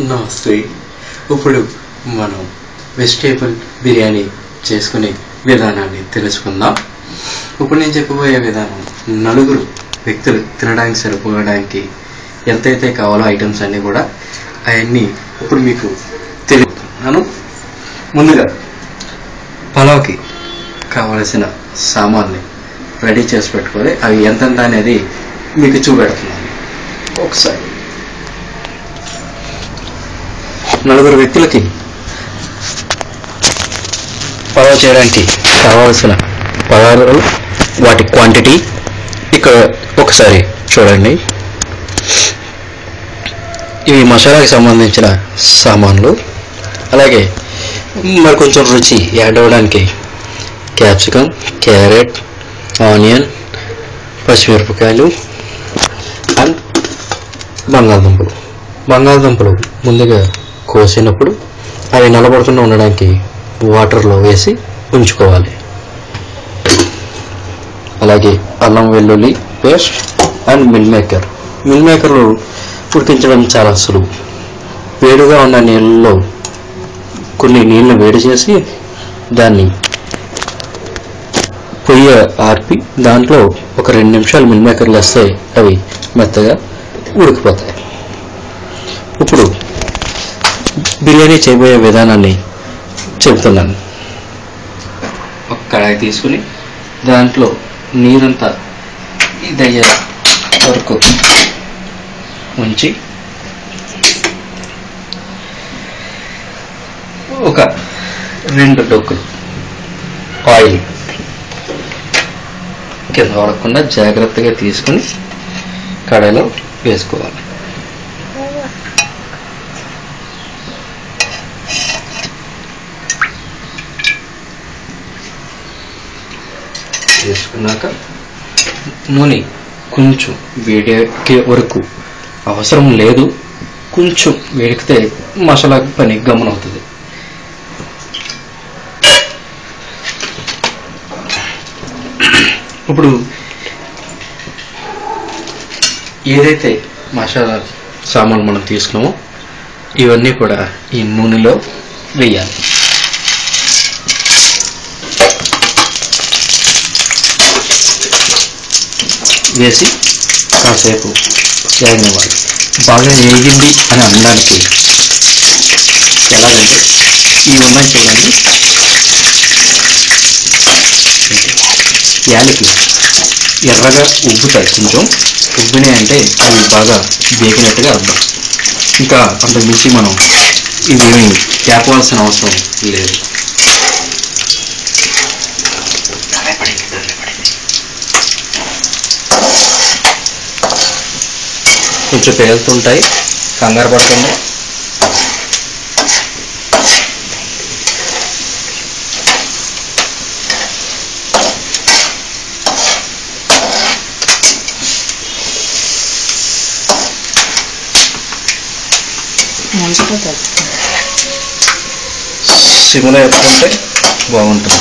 నమస్తే. ఇప్పుడు మనం వెజిటేబుల్ బిర్యానీ చేసుకునే విధానాన్ని తెలుసుకుందాం. ఇప్పుడు నేను చెప్పబోయే విధానం నలుగురు వ్యక్తులు తినడానికి సరిపోవడానికి ఎంతైతే కావాలో ఐటమ్స్ అన్నీ కూడా అవన్నీ ఇప్పుడు మీకు తెలుపుతున్నాను. ముందుగా పలావ్కి కావలసిన సామాన్ని రెడీ చేసి పెట్టుకొని అవి ఎంతెంత అనేది మీకు చూపెడుతున్నాను. ఒకసారి నలుగురు వ్యక్తులకి పలావ్ చేయడానికి కావాల్సిన పదార్థాలు, వాటి క్వాంటిటీ ఇక్కడ ఒకసారి చూడండి. ఇవి మసాలాకి సంబంధించిన సామాన్లు. అలాగే మరి కొంచెం రుచి యాడ్ అవ్వడానికి క్యాప్సికమ్, క్యారెట్, ఆనియన్, పచ్చిమిరపకాయలు అండ్ బంగాళదుంపలు ముందుగా కోసినప్పుడు అవి నలబడకుండా ఉండడానికి వాటర్లో వేసి ఉంచుకోవాలి. అలాగే అల్లం వెల్లుల్లి పేస్ట్ అండ్ మిల్ మేకర్లు ఉడికించడం చాలా సులువు. వేడిగా ఉన్న నీళ్ళలో కొన్ని నీళ్ళను వేడి చేసి దాన్ని పొయ్యి ఆర్పి దాంట్లో ఒక 2 నిమిషాలు మిల్ మేకర్లు వేస్తే అవి మెత్తగా ఉడికిపోతాయి. ఇప్పుడు బిర్యానీ చేయబోయే విధానాన్ని చెబుతున్నాను. ఒక కడాయి తీసుకుని దాంట్లో నీరంతా ఇదయ్యే వరకు ఉంచి ఒక 2 డొక్కులు ఆయిల్ కింద వాడకుండా జాగ్రత్తగా తీసుకుని కడాయిలో వేసుకోవాలి. వేసుకున్నాక నూనె కొంచెం వేడెక్కే వరకు అవసరం లేదు, కొంచెం వేడికితే మసాలా పని గమనవుతుంది. ఇప్పుడు ఏదైతే మసాలా సామాన్లు మనం తీసుకున్నామో ఇవన్నీ కూడా ఈ నూనెలో వేయాలి. వేసి కాసేపు వేగనివ్వాలి. బాగా వేగింది అని అనడానికి ఎలాగంటే ఇవి ఉన్నాయి చూడండి, యాలకి ఎర్రగా ఉబ్బుతాయి. కొంచెం ఉబ్బినాయి అంటే అవి బాగా వేగినట్టుగా అర్థం. ఇంకా అంతకు మించి మనం ఇవి తేపవలసిన అవసరం లేదు. కొంచెం పేలుతుంటాయి, కంగారు పడుతుంది. సిమ్లో ఎత్తుకుంటే బాగుంటుంది.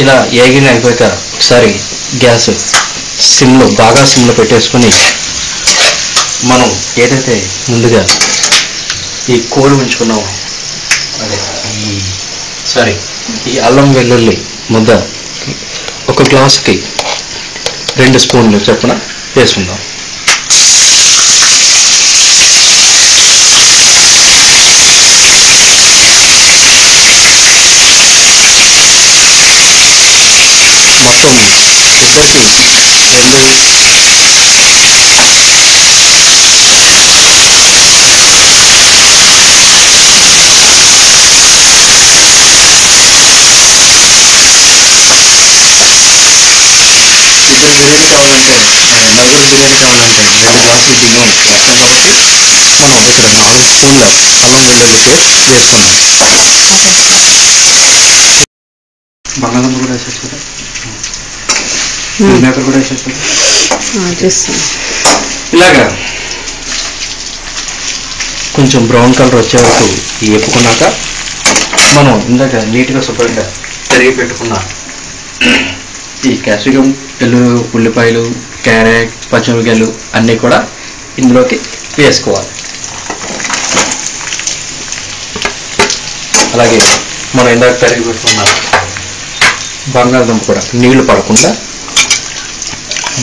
ఇలా ఏగిన అయిపోయాక ఒకసారి గ్యాస్ బాగా సిమ్లో పెట్టేసుకుని మనం ఏదైతే ముందుగా ఈ కోడి ఉంచుకున్నామో ఈ అల్లం వెల్లుల్లి ముద్ద ఒక గ్లాసుకి 2 స్పూన్లు చొప్పున వేసుకుందాం. మొత్తం ఇద్దరికి 2 బిర్యానీ కావాలంటే 4 బిర్యానీ కావాలంటే 2 గ్లాసులు బియ్యం వేస్తాం కాబట్టి మనం ఇక్కడ 4 స్పూన్ల అల్లం వెల్లుల్లి పేస్ట్ వేసుకున్నాం. బంగాళదుంప కూడా వేసేస్తారా? మేకర్ కూడా వేసేస్తారా? ఇలాగా కొంచెం బ్రౌన్ కలర్ వచ్చే వరకు వేపుకున్నాక మనం ఇందాక నీట్గా శుభ్రంగా తరిగి పెట్టుకున్న ఈ క్యాప్సికమ్, ఉల్లిపాయలు, క్యారెట్, పచ్చిమిరపకాయలు అన్నీ కూడా ఇందులోకి వేసుకోవాలి. అలాగే మనం ఇందాక తరిగి పెట్టుకున్న బంగాళదుంప కూడా నీళ్లు పడకుండా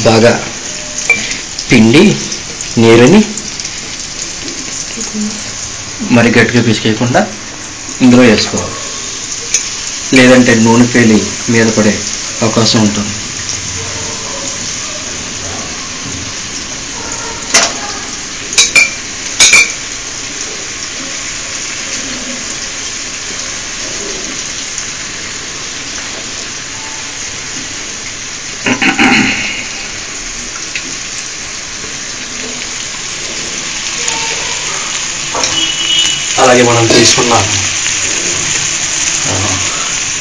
బాగా పిండి నీరుని మరి గట్టిగా పిసికేయకుండా ఇందులో వేసుకోవాలి. లేదంటే నూనె పేలి మీద పడే అవకాశం ఉంటుంది. అలాగే మనం తీసుకున్న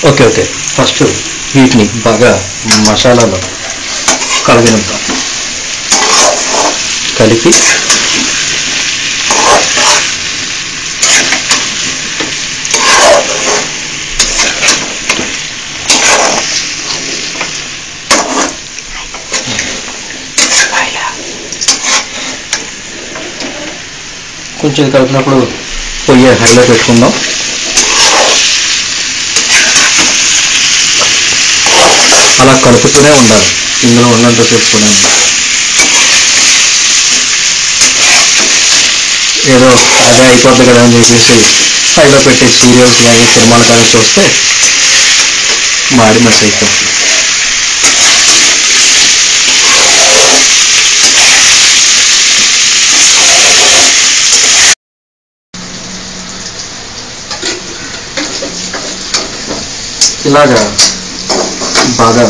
ఓకే ఫస్ట్ వీటిని బాగా మసాలాలో కలిగినంత కలిపి కొంచెం కలిపినప్పుడు పొయ్యి హైలో పెట్టుకుందాం. అలా కలుపుతూనే ఉండాలి. ఇందులో ఉన్నంతసేపు కూడా ఏదో అదే అయిపోద్ది కదా అని చెప్పేసి హైలో పెట్టి సీరియల్స్ కానీ సినిమాలు కానీ చూస్తే మాడి మసి అయిపోతుంది. ఇలాగా బాగా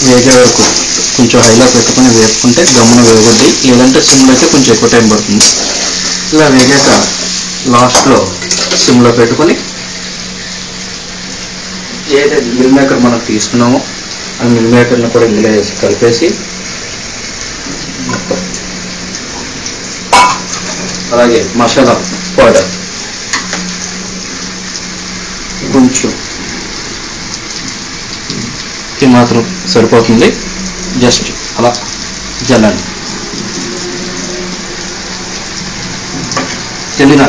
వేగే వరకు కొంచెం హైలో పెట్టుకుని వేపుకుంటే గమ్మున వేగుద్ది. లేదంటే సిమ్లో అయితే కొంచెం ఎక్కువ టైం పడుతుంది. ఇలా వేగాక లాస్ట్లో సిమ్లో పెట్టుకొని ఏదైతే మిల్ మేకర్ మనం తీసుకున్నామో ఆ మిల్ మేకర్ని కూడా ఇందులో వేసి కలిపేసి మొత్తం అలాగే మసాలా పౌడర్ కొంచెం ఇది మాత్రం సరిపోతుంది. జస్ట్ అలా జల్లండి. జల్లిన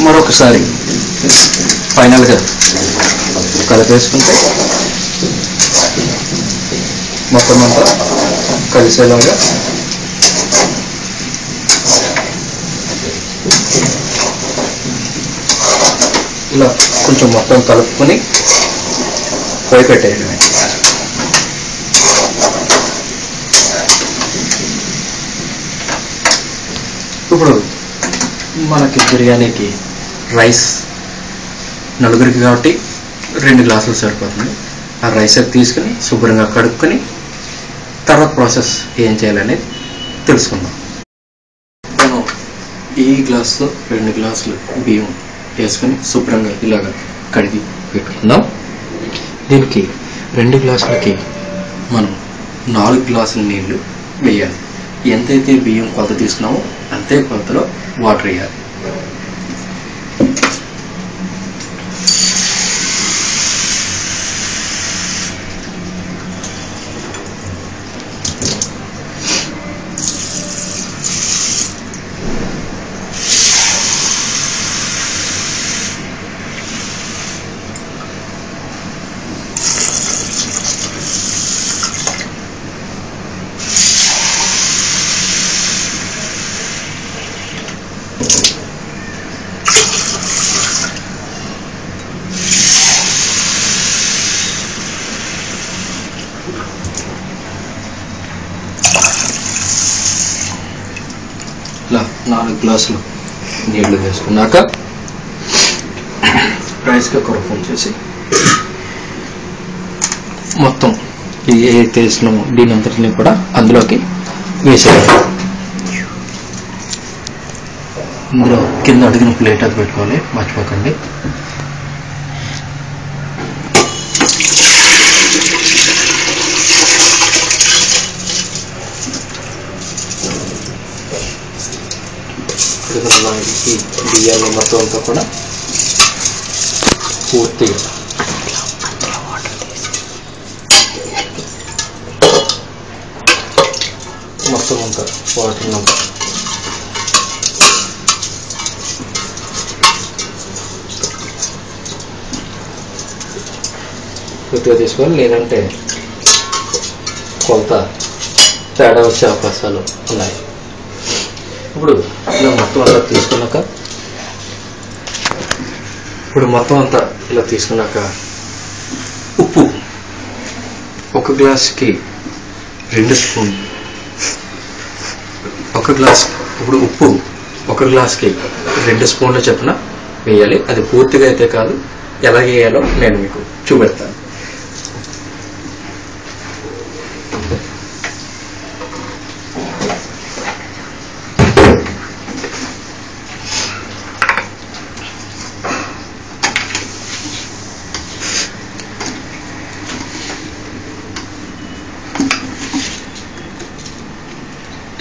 మరొకసారి ఫైనల్గా కలిపేసుకుంటే మొత్తం అంతా కలిసేలాగా ఇలా కొంచెం మొత్తం కలుపుకొని పొయ్యి పెట్టేయడమే. ఇప్పుడు మనకి బిర్యానీకి రైస్ నలుగురికి కాబట్టి 2 గ్లాసులు సరిపోతుంది. ఆ రైస్ తీసుకుని శుభ్రంగా కడుక్కొని తర్వాత ప్రాసెస్ ఏం చేయాలనేది తెలుసుకుందాం. మనం ఈ గ్లాస్లో 2 గ్లాసులు బియ్యం వేసుకొని శుభ్రంగా ఇలాగ కడిగి పెట్టుకుందాం. దీనికి 2 గ్లాసులకి మనం 4 గ్లాసుల నీళ్లు వేయాలి. ఎంతైతే బియ్యం కొలత తీసుకున్నామో అంతే కొలతలో వాటర్ వేయాలి. ఇలా 4 గ్లాసులు నీళ్లు వేసుకున్నాక రైస్ కుక్కర్ ఓపెన్ చేసి మొత్తం ఏ వేసినామో దీని అంతటిని కూడా అందులోకి వేసేయాలి. ఇందులో కింద అడిగిన ప్లేట్ అది పెట్టుకోవాలి, మర్చిపోకండి. ఈ బియ్యాన్ని మొత్తం అంతా కూడా పూర్తిగా మొత్తం అంతా వాటర్ పూర్తిగా తీసుకోవాలి, లేదంటే కొలత తేడా వచ్చే అవకాశాలు ఉన్నాయి. ఇప్పుడు ఇలా మొత్తం అంతా తీసుకున్నాక ఉప్పు 1 గ్లాస్కి 2 స్పూన్లు, 1 గ్లాస్. ఇప్పుడు ఉప్పు 1 గ్లాస్కి 2 స్పూన్లు చొప్పున వేయాలి. అది పూర్తిగా అయితే కాదు, ఎలా వేయాలో నేను మీకు చూపెడతాను.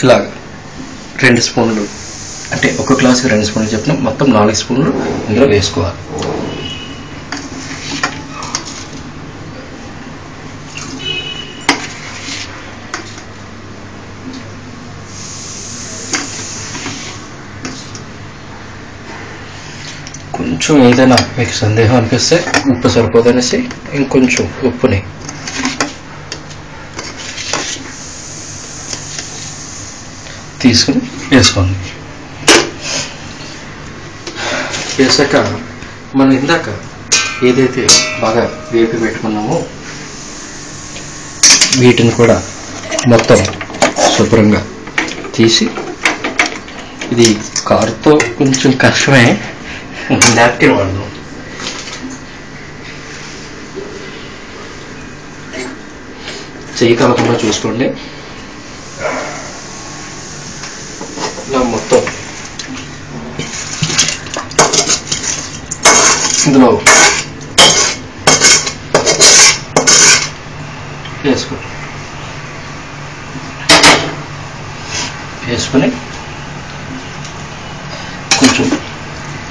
ఇలాగ 2 స్పూన్లు, అంటే 1 గ్లాసుకి 2 స్పూన్లు చెప్పిన మొత్తం 4 స్పూన్లు ఇందులో వేసుకోవాలి. కొంచెం ఏదైనా మీకు సందేహం అనిపిస్తే ఉప్పు సరిపోదనేసి ఇంకొంచెం ఉప్పుని తీసుకుని వేసుకోండి. వేసాక మనం ఇందాక ఏదైతే బాగా వేపి పెట్టుకున్నామో వీటిని కూడా మొత్తం శుభ్రంగా తీసి, ఇది కారుతో కొంచెం కష్టమే, నాప్కిన్ వాడదాం. చెయ్యి కలపకుండా చూసుకోండి. ఇలా మొత్తం ఇందులో వేసుకొని కొంచెం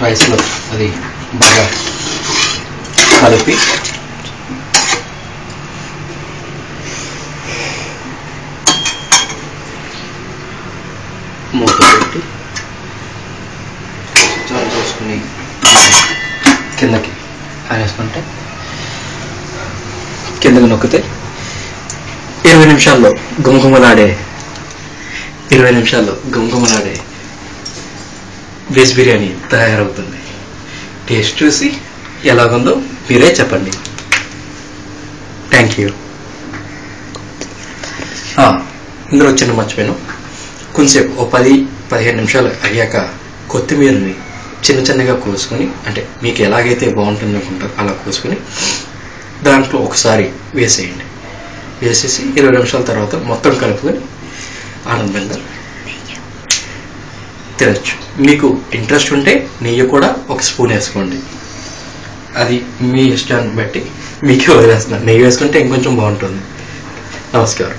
రైస్లో అది బాగా కలిపి మూత పెట్టి చాలు చేసుకుని కిందకి అనేసుకుంటే కిందకి నొక్కితే 20 నిమిషాల్లో గుమగుమలాడే వెజ్ బిర్యానీ తయారవుతుంది. టేస్ట్ చూసి ఎలాగుందో మీరే చెప్పండి. Thank you. ఇందులో చిన్న మర్చిపోయాను, కొంచెంసేపు 10-15 నిమిషాలు అయ్యాక కొత్తిమీరని చిన్న చిన్నగా కోసుకొని, అంటే మీకు ఎలాగైతే బాగుంటుంది అనుకుంటారో అలా కోసుకొని దాంట్లో ఒకసారి వేసేయండి. వేసేసి 20 నిమిషాల తర్వాత మొత్తం కలుపుకొని ఆనందంగా తినచ్చు. మీకు ఇంట్రెస్ట్ ఉంటే నెయ్యి కూడా 1 స్పూన్ వేసుకోండి. అది మీ ఇష్టాన్ని బట్టి మీకే వదిలేస్తున్నాను. నెయ్యి వేసుకుంటే ఇంకొంచెం బాగుంటుంది. నమస్కారం.